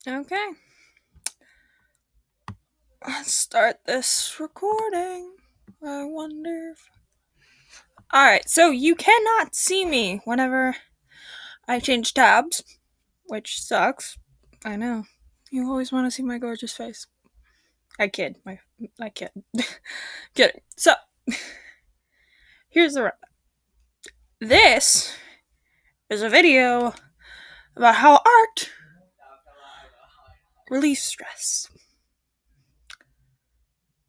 Okay. Let's start this recording. I wonder if... Alright, so you cannot see me whenever I change tabs, which sucks. I know. You always want to see my gorgeous face. I kid. I kid. Kidding. So, here's the... This is a video about how art relieves stress.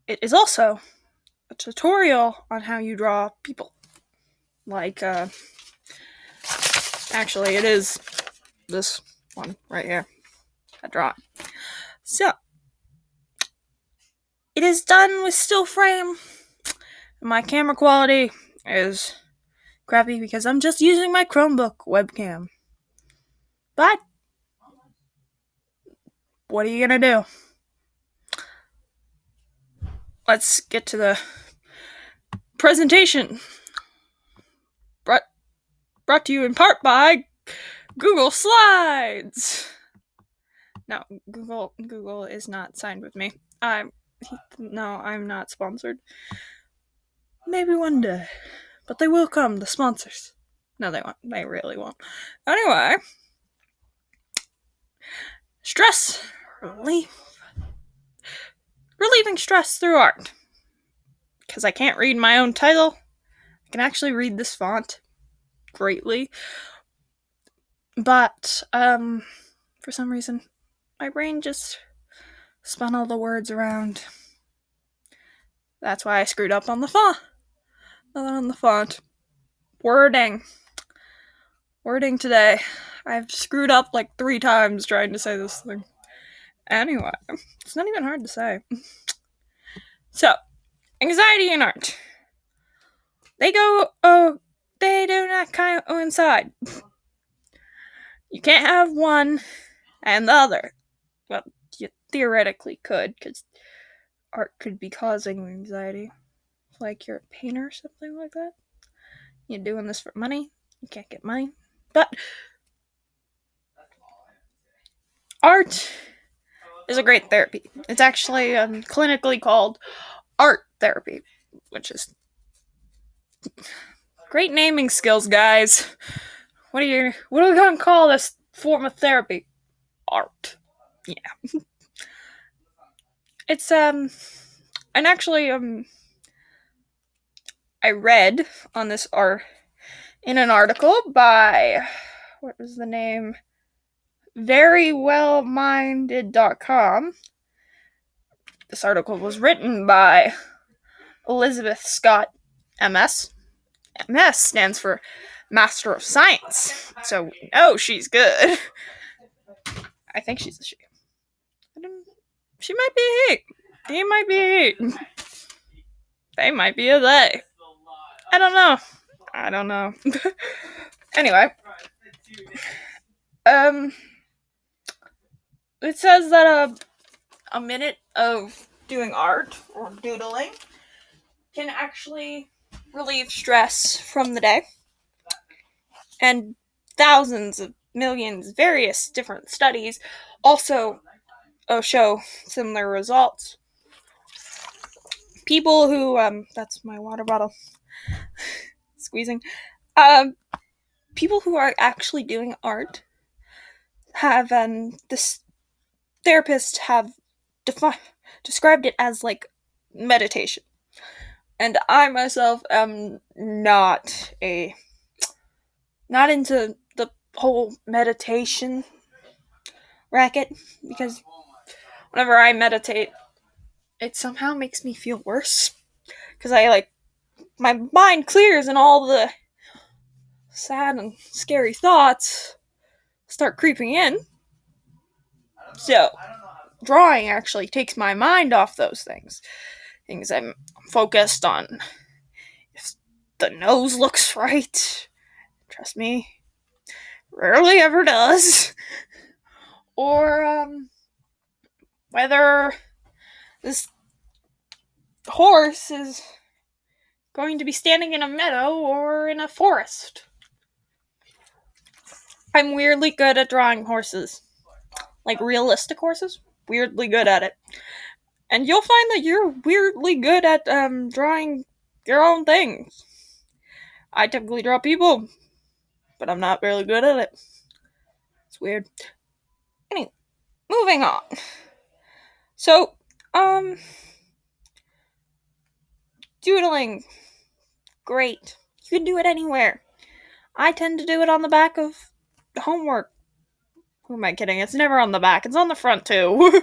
It is also a tutorial on how you draw people. Like, actually, it is this one right here. I draw it. So, it is done with still frame. My camera quality is crappy because I'm just using my Chromebook webcam. But, what are you gonna do? Let's get to the presentation. Brought to you in part by Google Slides. No, Google is not signed with me. I'm not sponsored. Maybe one day. But they will come, the sponsors. No, they won't. They really won't. Anyway. Stress relief. Relieving stress through art. Because I can't read my own title. I can actually read this font greatly. But, for some reason, my brain just spun all the words around. That's why I screwed up on the font. Not on the font. Wording today. I've screwed up like 3 times trying to say this thing. Anyway, it's not even hard to say. So, anxiety and art. They do not coincide. You can't have one and the other. Well, you theoretically could, because art could be causing anxiety. Like you're a painter or something like that. You're doing this for money. You can't get money. But art is a great therapy. It's actually clinically called art therapy, which is great naming skills, guys. What are we gonna call this form of therapy? Art. Yeah. It's and actually I read on this art in an article by what was the name? verywellminded.com. This article was written by Elizabeth Scott, MS. MS stands for Master of Science, so we know she's good. I think she's a she. She might be a he. He might be a he. They might be a they. I don't know. Anyway. It says that a minute of doing art or doodling can actually relieve stress from the day. And thousands of millions, various different studies also show similar results. People who, that's my water bottle squeezing, people who are actually doing art have, this therapists have described it as like meditation. And I myself am not into the whole meditation racket, because whenever I meditate, it somehow makes me feel worse. Because my mind clears and all the sad and scary thoughts start creeping in. So, drawing actually takes my mind off those things. Things I'm focused on. If the nose looks right, trust me, rarely ever does. Or, whether this horse is going to be standing in a meadow or in a forest. I'm weirdly good at drawing horses. like realistic horses, weirdly good at it. And you'll find that you're weirdly good at drawing your own things. I typically draw people, but I'm not really good at it. It's weird. Anyway, moving on. So, doodling. Great. You can do it anywhere. I tend to do it on the back of homework. Who am I kidding? It's never on the back, it's on the front too.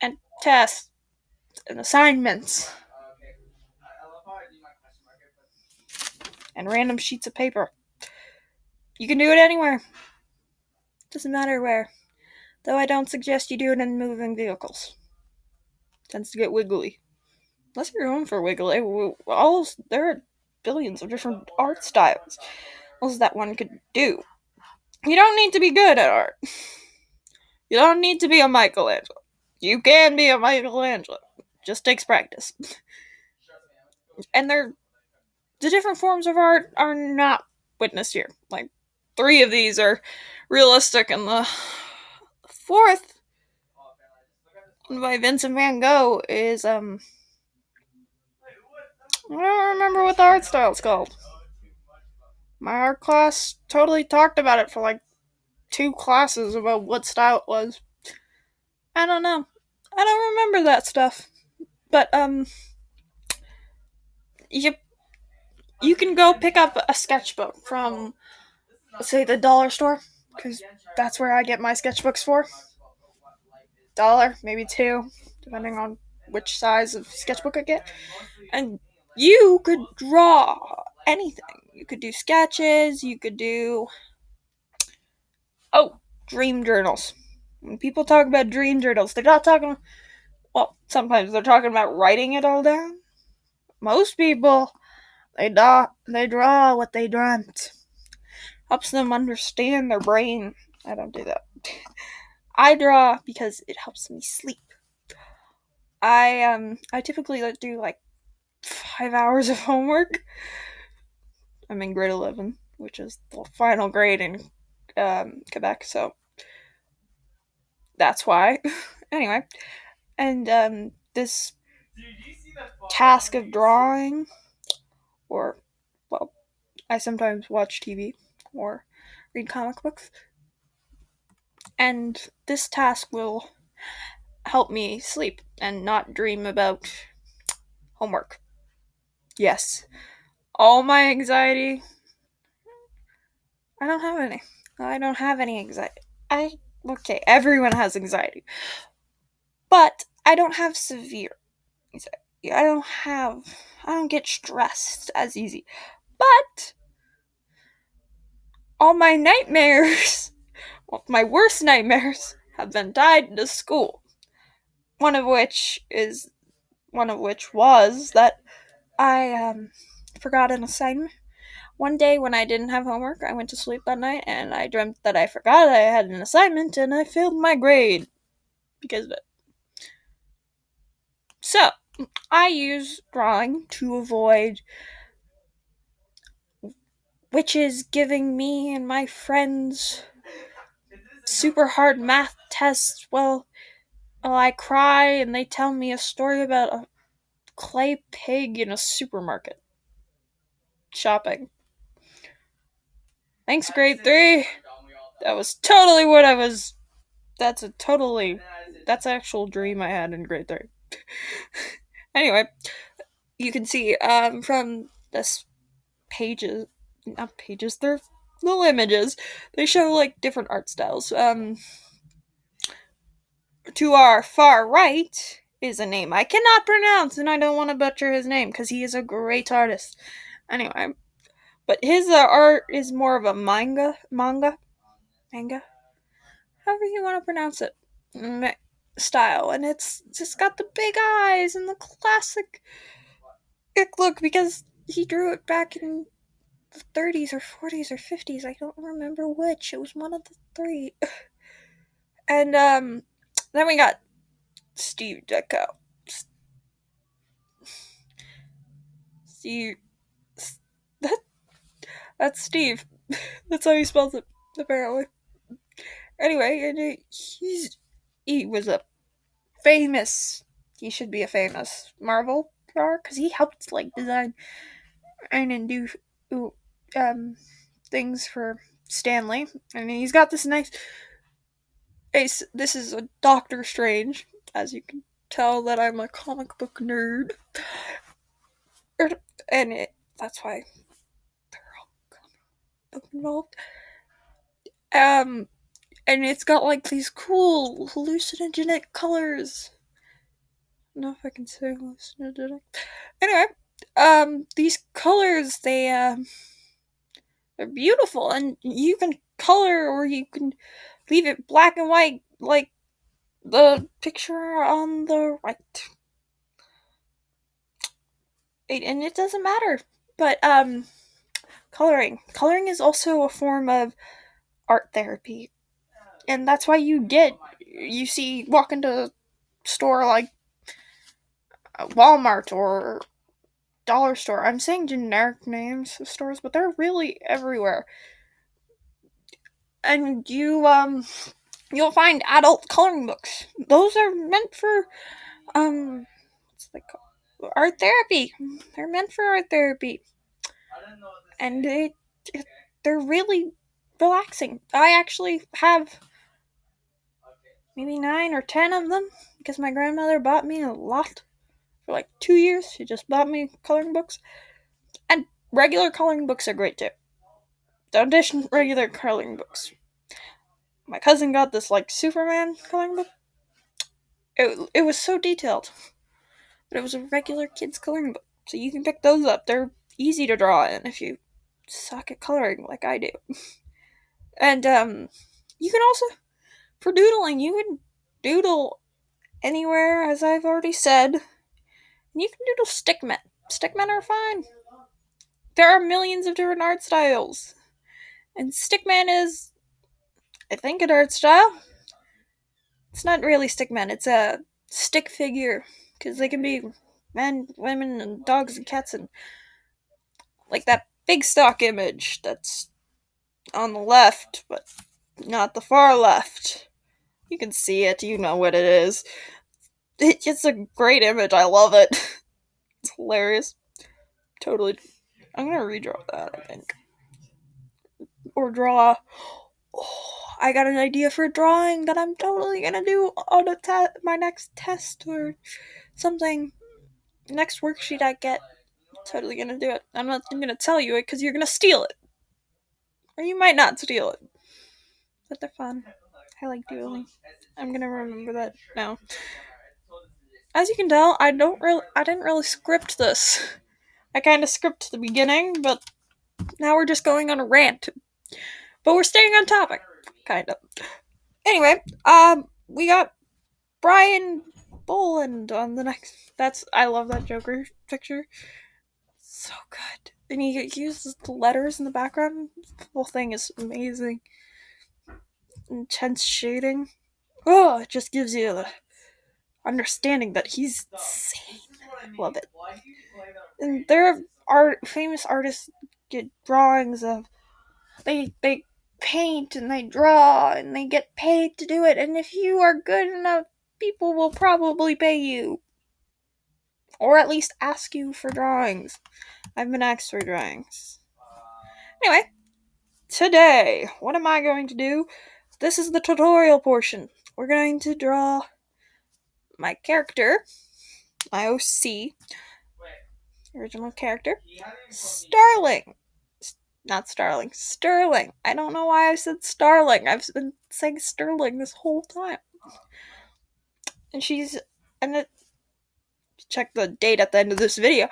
And tests and assignments. And random sheets of paper. You can do it anywhere. Doesn't matter where. Though I don't suggest you do it in moving vehicles. It tends to get wiggly. Unless you're going for wiggly. There are billions of different art styles that one could do. You don't need to be good at art. You don't need to be a Michelangelo. You can be a Michelangelo. Just takes practice. And the different forms of art are not witnessed here. Like, 3 of these are realistic, and the 4th, by Vincent van Gogh, is, I don't remember what the art style's called. My art class totally talked about it for like 2 classes about what style it was. I don't know. I don't remember that stuff. But, you can go pick up a sketchbook from, let's say, the dollar store, because that's where I get my sketchbooks for. $1, maybe $2, depending on which size of sketchbook I get. And you could draw anything. You could do sketches, you could do... Oh, dream journals. When people talk about dream journals, they're not talking... Well, sometimes they're talking about writing it all down. Most people, they draw what they dreamt. Helps them understand their brain. I don't do that. I draw because it helps me sleep. I typically do like 5 hours of homework. I'm in grade 11, which is the final grade in Quebec, so that's why. Anyway, and this task of drawing, or, well, I sometimes watch TV or read comic books, and this task will help me sleep and not dream about homework. Yes, all my anxiety. I don't have any anxiety. Okay, everyone has anxiety. But I don't have severe anxiety. I don't get stressed as easy. But all my nightmares, my worst nightmares, have been tied to school. One of which was that I forgot an assignment. One day when I didn't have homework, I went to sleep that night and I dreamt that I forgot I had an assignment and I failed my grade because of it. So, I use drawing to avoid witches giving me and my friends super hard math tests while I cry and they tell me a story about a clay pig in a supermarket. Shopping. Thanks, grade 3. That was totally what I was... That's actual dream I had in grade 3. Anyway, you can see from this not pages, they're little images. They show like different art styles. To our far right is a name I cannot pronounce, and I don't want to butcher his name because he is a great artist. Anyway, but his art is more of a manga, however you want to pronounce it, style, and it's just got the big eyes and the classic look because he drew it back in the 30s or 40s or 50s. I don't remember which. It was one of the 3. And then we got Steve Ditko. That's Steve. That's how he spells it, apparently. Anyway, and he was a famous. He should be a famous Marvel star because he helped like design and do um things for Stanley, and he's got this nice. This is a Doctor Strange, as you can tell that I'm a comic book nerd, and that's why they're all comic book involved. And it's got like these cool hallucinogenic colors. I don't know if I can say hallucinogenic. Anyway, these colors they're beautiful, and you can color or you can leave it black and white, like the picture on the right. And it doesn't matter. But coloring is also a form of art therapy, and that's why you see walk into a store like Walmart or Dollar Store. I'm saying generic names of stores, but they're really everywhere. And you'll find adult coloring books. Those are meant for what's they called? Art therapy. They're meant for art therapy, and they're really relaxing. I actually have maybe 9 or 10 of them because my grandmother bought me a lot for like 2 years. She just bought me coloring books, and regular coloring books are great too. Don't dish regular coloring books. My cousin got this like Superman coloring book. It was so detailed, but it was a regular kids coloring book, so you can pick those up. They're easy to draw in if you suck at coloring like I do. And you can also for doodling, you can doodle anywhere, as I've already said. And you can doodle stickmen. Stickmen are fine. There are millions of different art styles, and stickman is, I think, an art style. It's not really stickman. It's a stick figure because they can be men, women, and dogs and cats, and like that big stock image that's on the left, but not the far left. You can see it. You know what it is. It's a great image. I love it. It's hilarious. Totally. I'm gonna redraw that, I think. Or draw. Oh, I got an idea for a drawing that I'm totally gonna do on my next test or something. Next worksheet I get. Totally gonna do it. I'm not gonna tell you it because you're gonna steal it. Or you might not steal it. But they're fun. I like doodling. I'm gonna remember that now. As you can tell, I didn't really script this. I kind of scripted the beginning, but now we're just going on a rant. But we're staying on topic, kind of. Anyway, we got Brian Boland on the next. I love that Joker picture. So good. And he uses the letters in the background. The whole thing is amazing. Intense shading. Oh, it just gives you the understanding that he's insane. Love it. And there are famous artists get drawings of they paint and they draw and they get paid to do it, and if you are good enough, people will probably pay you. Or at least ask you for drawings. I've been asked for drawings. Anyway, today, what am I going to do? This is the tutorial portion. We're going to draw my character, my OC, original character, Starling. Not Starling, Sterling. I don't know why I said Starling. I've been saying Sterling this whole time. And check the date at the end of this video.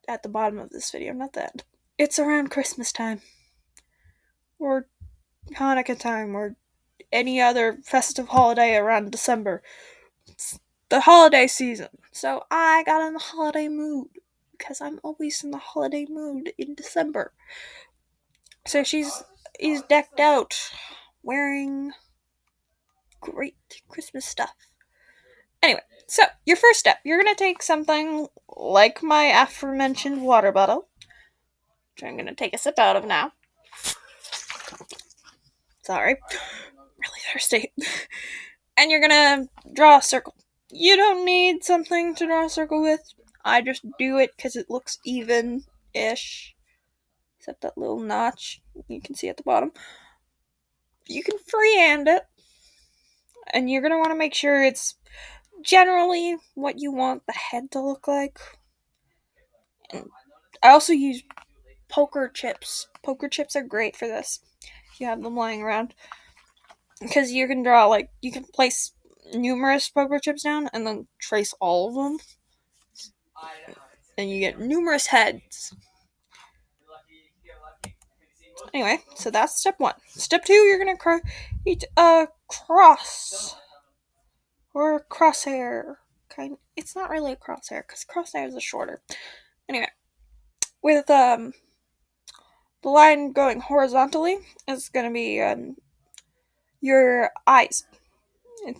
At the bottom of this video, not the end. It's around Christmas time. Or Hanukkah time, or any other festive holiday around December. It's the holiday season. So I got in the holiday mood. Because I'm always in the holiday mood in December. So he's decked out, wearing great Christmas stuff. Anyway, so your first step, you're going to take something like my aforementioned water bottle, which I'm going to take a sip out of now. Sorry. Really thirsty. And you're gonna draw a circle. You don't need something to draw a circle with. I just do it because it looks even-ish. Except that little notch you can see at the bottom. You can freehand it. And you're gonna want to make sure it's generally what you want the head to look like. And I also use poker chips. Poker chips are great for this. If you have them lying around. Because you can draw, like, you can place numerous poker chips down and then trace all of them. And you get numerous heads. Anyway, so that's step 1. Step 2, you're gonna create a cross. Or a crosshair. It's not really a crosshair, because crosshairs are shorter. Anyway, with the line going horizontally, it's gonna be your eyes. It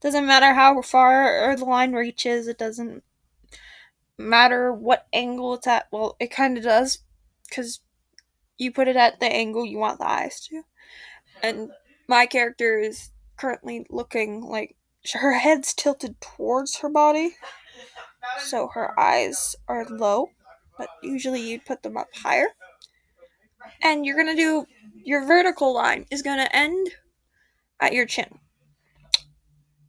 doesn't matter how far the line reaches, it doesn't matter what angle it's at. Well, it kind of does, because you put it at the angle you want the eyes to. And my character is currently looking like her head's tilted towards her body, so her eyes are low, but usually you'd put them up higher. And you're gonna do your vertical line is gonna end at your chin.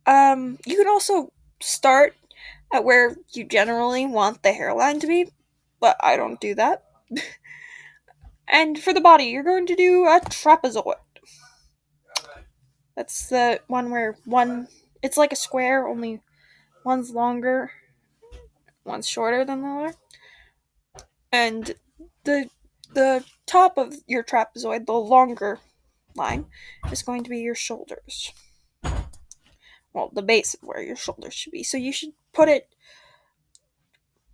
You can also start at where you generally want the hairline to be, but I don't do that. And for the body, you're going to do a trapezoid. That's the one where it's like a square, only one's longer, one's shorter than the other. And the top of your trapezoid, the longer line, is going to be your shoulders. Well, the base of where your shoulders should be. So you should put it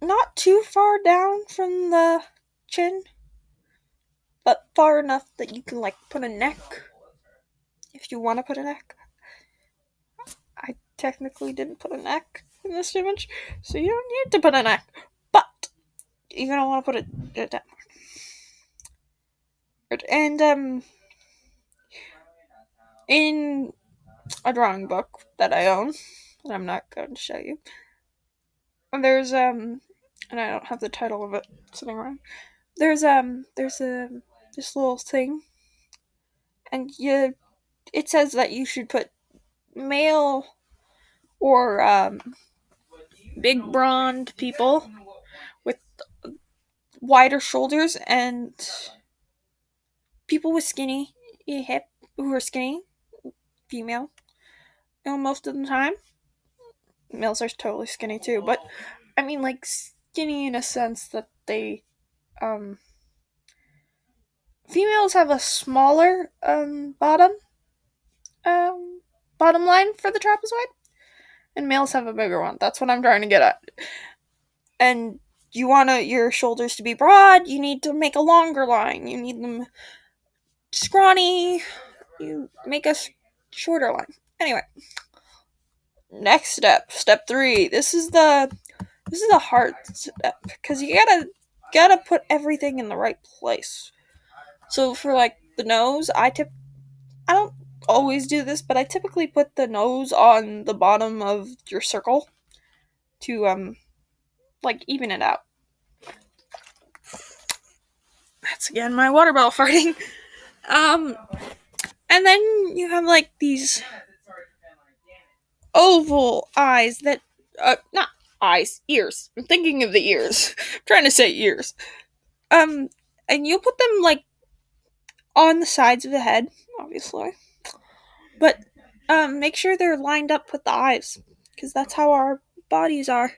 not too far down from the chin, but far enough that you can, like, put a neck. If you want to put a neck. I technically didn't put a neck in this image, so you don't need to put a neck. But you're gonna want to put it down. And in a drawing book that I own, that I'm not going to show you, there's and I don't have the title of it sitting around. There's this little thing, and it says that you should put male or big brawned people with wider shoulders and people with skinny hip who are skinny, female. Most of the time, males are totally skinny too, but I mean, like, skinny in a sense that they females have a smaller bottom line for the trapezoid, and males have a bigger one. That's what I'm trying to get at. And you want your shoulders to be broad, you need to make a longer line. You need them scrawny, you make a shorter line. Anyway, next step 3. This is the hard step, because you gotta put everything in the right place. So for, like, the nose, I don't always do this, but I typically put the nose on the bottom of your circle to like, even it out. That's again my water bottle farting. And then you have, like, these oval eyes that not eyes, ears. I'm thinking of the ears. I'm trying to say ears. And you put them, like, on the sides of the head, obviously. But make sure they're lined up with the eyes, because that's how our bodies are.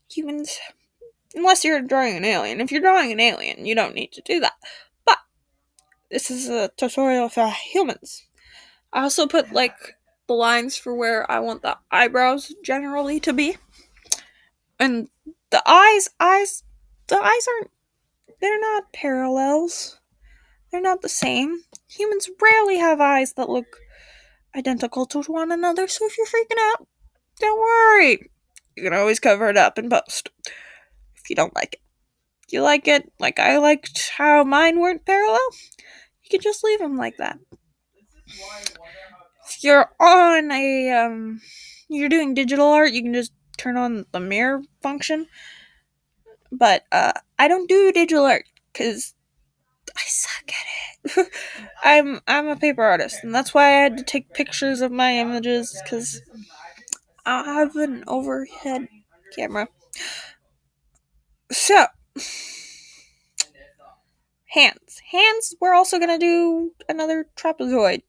Humans, unless you're drawing an alien. If you're drawing an alien, you don't need to do that. But this is a tutorial for humans. I also put, like, the lines for where I want the eyebrows generally to be. And the eyes aren't, they're not parallels. They're not the same. Humans rarely have eyes that look identical to one another, so if you're freaking out, don't worry. You can always cover it up in post if you don't like it. If you like it, like I liked how mine weren't parallel, you can just leave them like that. If you're on you're doing digital art, you can just turn on the mirror function. But I don't do digital art because I suck at it. I'm a paper artist, and that's why I had to take pictures of my images because I have an overhead camera. So, hands. Hands, we're also gonna do another trapezoid,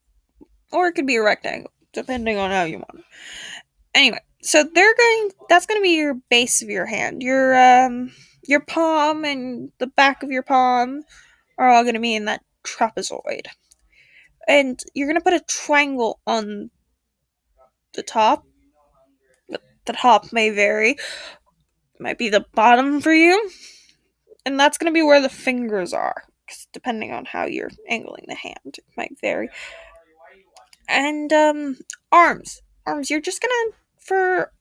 or it could be a rectangle, depending on how you want it. Anyway, so that's gonna be your base of your hand. Your palm and the back of your palm are all gonna be in that trapezoid. And you're gonna put a triangle on the top. The top may vary. Might be the bottom for you. And that's gonna be where the fingers are. 'Cause depending on how you're angling the hand, it might vary. And arms. Arms, you're just gonna for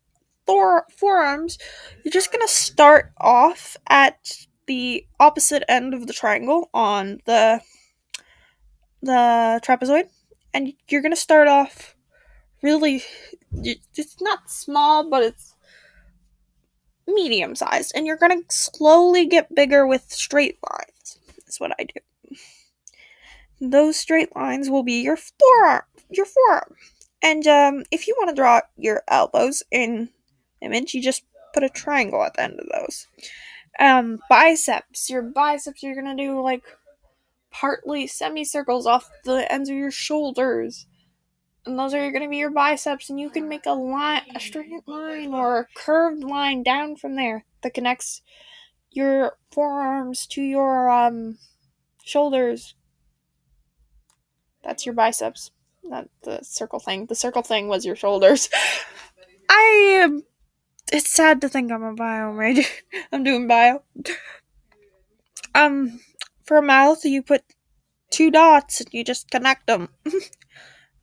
forearms, you're just gonna start off at the opposite end of the triangle on the trapezoid, and you're gonna start off really. It's not small, but it's medium sized, and you're gonna slowly get bigger with straight lines. That's what I do. Those straight lines will be your forearm. And if you want to draw your elbows in image, you just put a triangle at the end of those. Biceps. Your biceps, you're gonna do like partly semicircles off the ends of your shoulders. And those are gonna be your biceps, and you can make a straight line or a curved line down from there that connects your forearms to your shoulders. That's your biceps. Not the circle thing. The circle thing was your shoulders. It's sad to think I'm a bio major. I'm doing bio. For a mouth, you put two dots and you just connect them.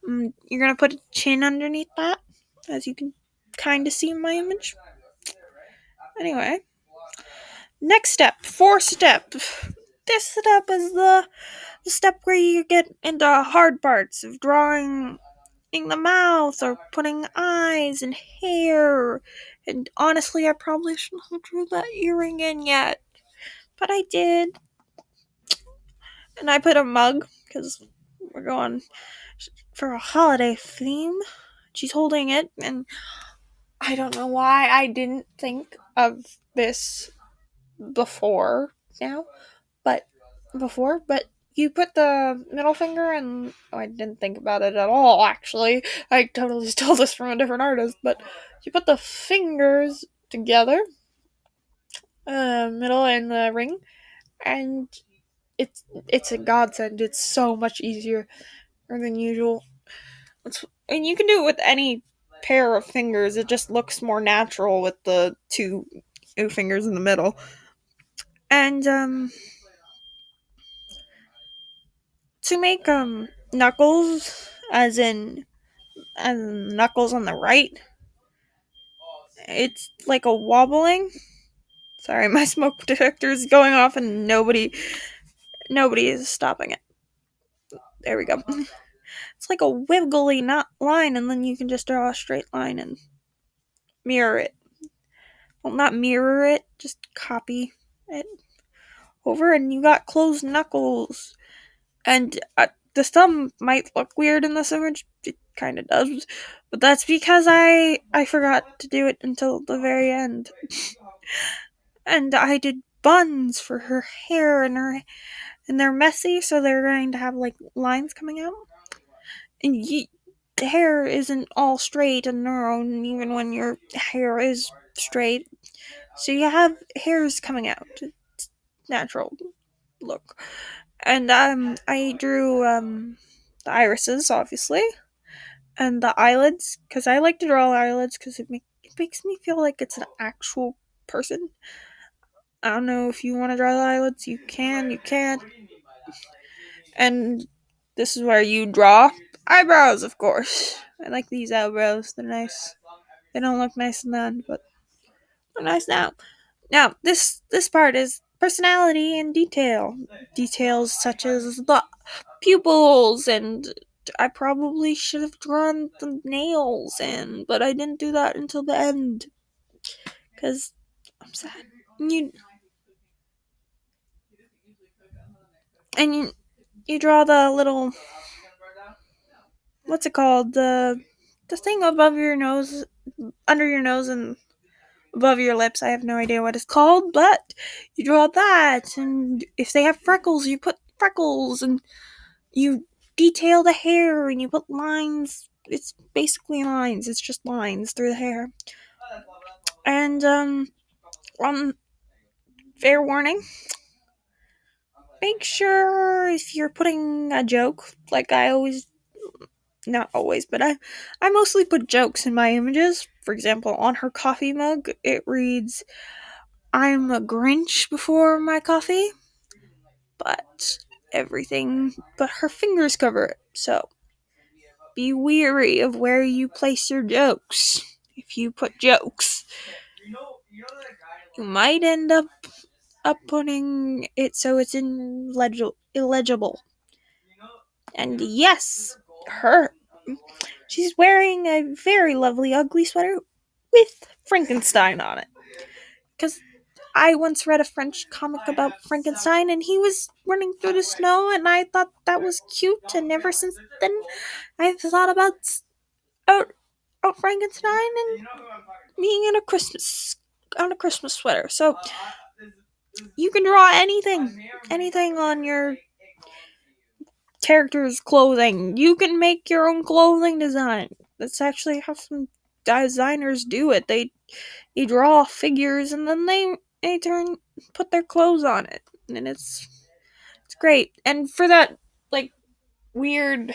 You're gonna put a chin underneath that, as you can kind of see in my image. Anyway, next step, fourth step. This step is the step where you get into hard parts of drawing in the mouth or putting eyes and hair. And honestly, I probably shouldn't have drew that earring in yet, but I did. And I put a mug because we're going for a holiday theme. She's holding it, and I don't know why I didn't think of this before now, but you put the middle finger and I didn't think about it at all, actually. I totally stole this from a different artist, but you put the fingers together, middle and the ring, and it's a godsend. It's so much easier than usual. And you can do it with any pair of fingers. It just looks more natural with the two fingers in the middle. And to make knuckles, as knuckles on the right, it's like a wobbling. Sorry, my smoke detector is going off and nobody is stopping it. There we go. It's like a wiggly line, and then you can just draw a straight line and mirror it. Well, not mirror it, just copy it over, and you got closed knuckles. And the thumb might look weird in this image. It kind of does, but that's because I forgot to do it until the very end. And I did buns for her hair, and they're messy, so they're going to have like lines coming out. And the hair isn't all straight and narrow, even when your hair is straight. So you have hairs coming out. It's natural look. And I drew the irises, obviously, and the eyelids, because I like to draw eyelids because it makes me feel like it's an actual person. I don't know if you want to draw the eyelids. You can, you can't. And this is where you draw eyebrows, of course. I like these eyebrows. They're nice. They don't look nice in the end, but they're nice now. Now, this part is personality and detail. Details such as the pupils and I probably should have drawn the nails in, but I didn't do that until the end. Because I'm sad. You and you draw the little, what's it called? The thing above your nose, under your nose and above your lips. I have no idea what it's called, but you draw that, and if they have freckles, you put freckles, and you detail the hair, and you put lines. It's basically lines. It's just lines through the hair. And fair warning. Make sure if you're putting a joke, like I always, not always, but I mostly put jokes in my images. For example, on her coffee mug, it reads, "I'm a Grinch before my coffee," but her fingers cover it. So be wary of where you place your jokes. If you put jokes, you might end up putting it so it's illegible. And yes, she's wearing a very lovely ugly sweater with Frankenstein on it. Because I once read a French comic about Frankenstein, and he was running through the snow, and I thought that was cute, and ever since then, I've thought about Frankenstein and being in a Christmas sweater. So you can draw anything on your character's clothing. You can make your own clothing design. That's actually how some designers do it. They draw figures and then they put their clothes on it, and it's great. And for that like weird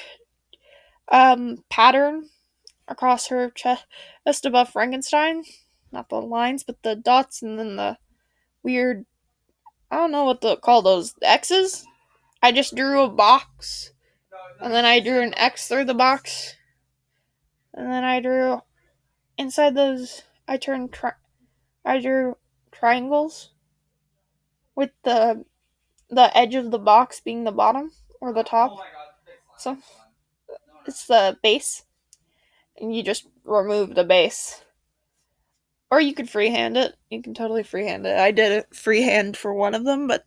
pattern across her chest above Frankenstein, not the lines but the dots, and then the weird, I don't know what to call those, X's. I just drew a box, and then I drew an X through the box, and then I drew inside those. I drew triangles with the edge of the box being the bottom or the top. So it's the base, and you just remove the base. Or you could freehand it. You can totally freehand it. I did it freehand for one of them, but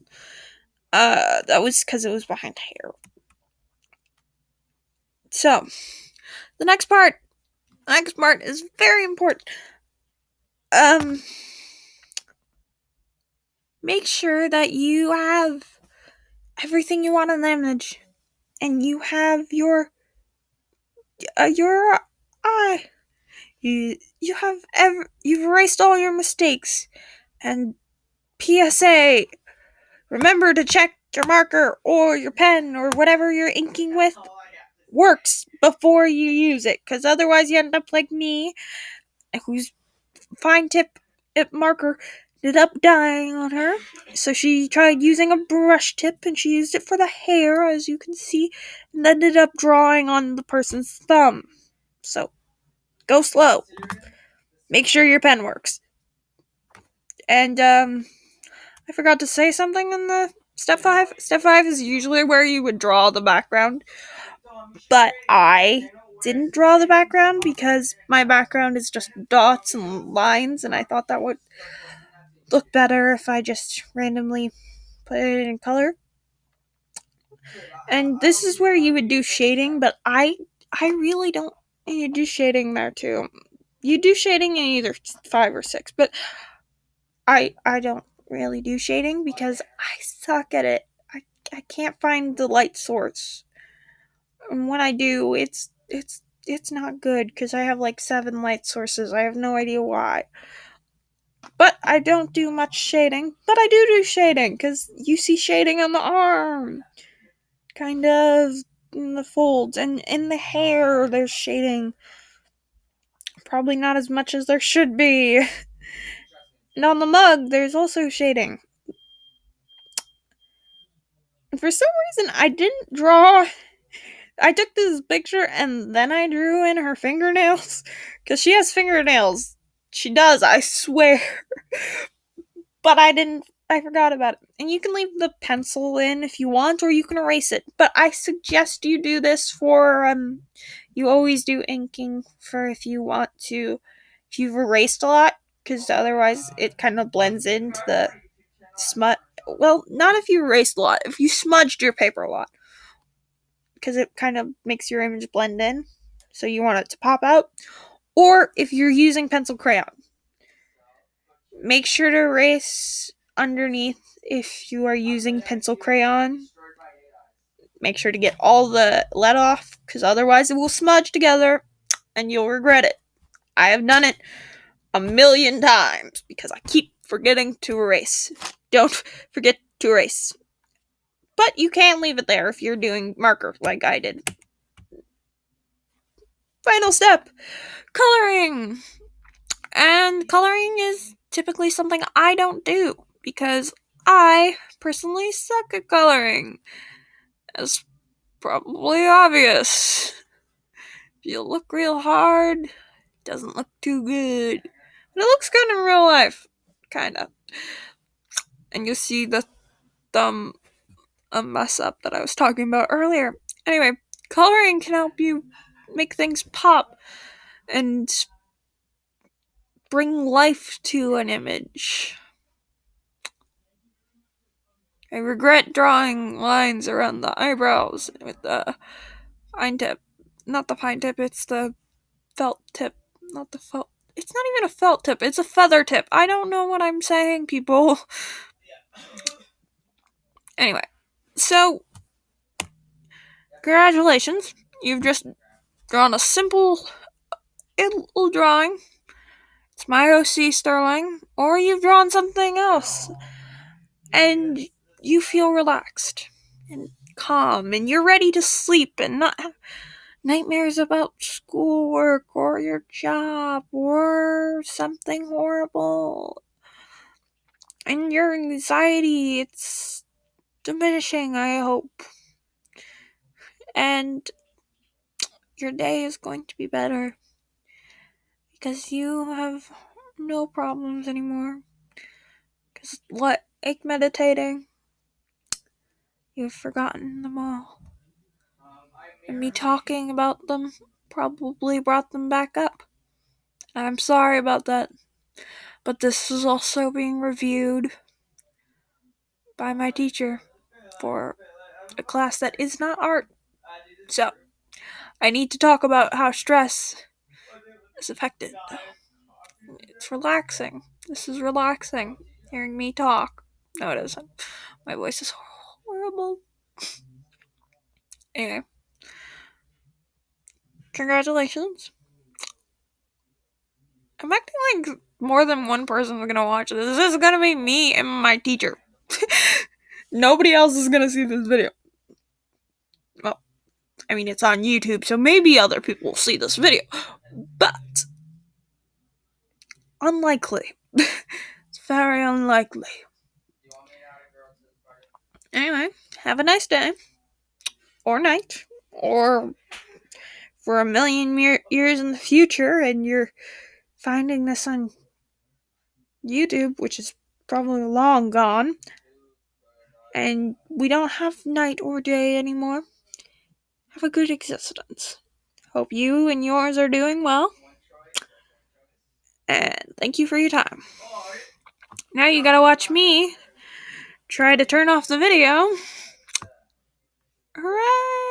that was because it was behind hair. So the next part is very important. Make sure that you have everything you want in the image, and you have your eye. You've erased all your mistakes. And PSA, remember to check your marker or your pen or whatever you're inking with works before you use it, because otherwise you end up like me, whose fine tip marker ended up dying on her. So she tried using a brush tip, and she used it for the hair, as you can see, and ended up drawing on the person's thumb. So go slow. Make sure your pen works. And I forgot to say something in the step 5. Step 5 is usually where you would draw the background, but I didn't draw the background because my background is just dots and lines, and I thought that would look better if I just randomly put it in color. And this is where you would do shading, but I really don't. You do shading there too. You do shading in either 5 or 6, but I don't really do shading because I suck at it. I can't find the light source. And when I do, it's not good because I have like 7 light sources. I have no idea why. But I don't do much shading. But I do shading because you see shading on the arm. Kind of in the folds. And in the hair, there's shading. Probably not as much as there should be. And on the mug, there's also shading. And for some reason, I didn't draw. I took this picture and then I drew in her fingernails. Because she has fingernails. She does, I swear. But I didn't I forgot about it. And you can leave the pencil in if you want, or you can erase it. But I suggest you do this for, you always do inking for if you want to, if you've erased a lot, because otherwise it kind of blends into the smut. Well, not if you erased a lot, if you smudged your paper a lot, because it kind of makes your image blend in, so you want it to pop out. Or if you're using pencil crayon, make sure to erase underneath if you are using pencil crayon. Make sure to get all the lead off, because otherwise it will smudge together and you'll regret it. I have done it a million times because I keep forgetting to erase. Don't forget to erase. But you can leave it there if you're doing marker like I did. Final step, coloring. And coloring is typically something I don't do because I personally suck at coloring. It's probably obvious. If you look real hard, it doesn't look too good. But it looks good in real life. Kinda. And you'll see the thumb mess up that I was talking about earlier. Anyway, coloring can help you make things pop and bring life to an image. I regret drawing lines around the eyebrows with the pine tip. Not the pine tip, it's the felt tip. Not the felt. It's not even a felt tip, it's a feather tip. I don't know what I'm saying, people. Anyway, so, congratulations. You've just drawn a simple little drawing. It's my OC Sterling. Or you've drawn something else. And you feel relaxed and calm and you're ready to sleep and not have nightmares about schoolwork or your job or something horrible. And your anxiety, it's diminishing, I hope. And your day is going to be better because you have no problems anymore. Because like meditating, you've forgotten them all. And me talking about them probably brought them back up. And I'm sorry about that. But this is also being reviewed by my teacher for a class that is not art. So, I need to talk about how stress is affected. It's relaxing. This is relaxing. Hearing me talk. No, it isn't. My voice is horrible. Anyway. Congratulations. I'm acting like more than one person is gonna watch this. This is gonna be me and my teacher. Nobody else is gonna see this video. Well, I mean, it's on YouTube, so maybe other people will see this video. But unlikely. It's very unlikely. Anyway, have a nice day. Or night. Or for a million years in the future and you're finding this on YouTube, which is probably long gone, and we don't have night or day anymore. Have a good existence. Hope you and yours are doing well. And thank you for your time. Now you gotta watch me try to turn off the video. Hooray!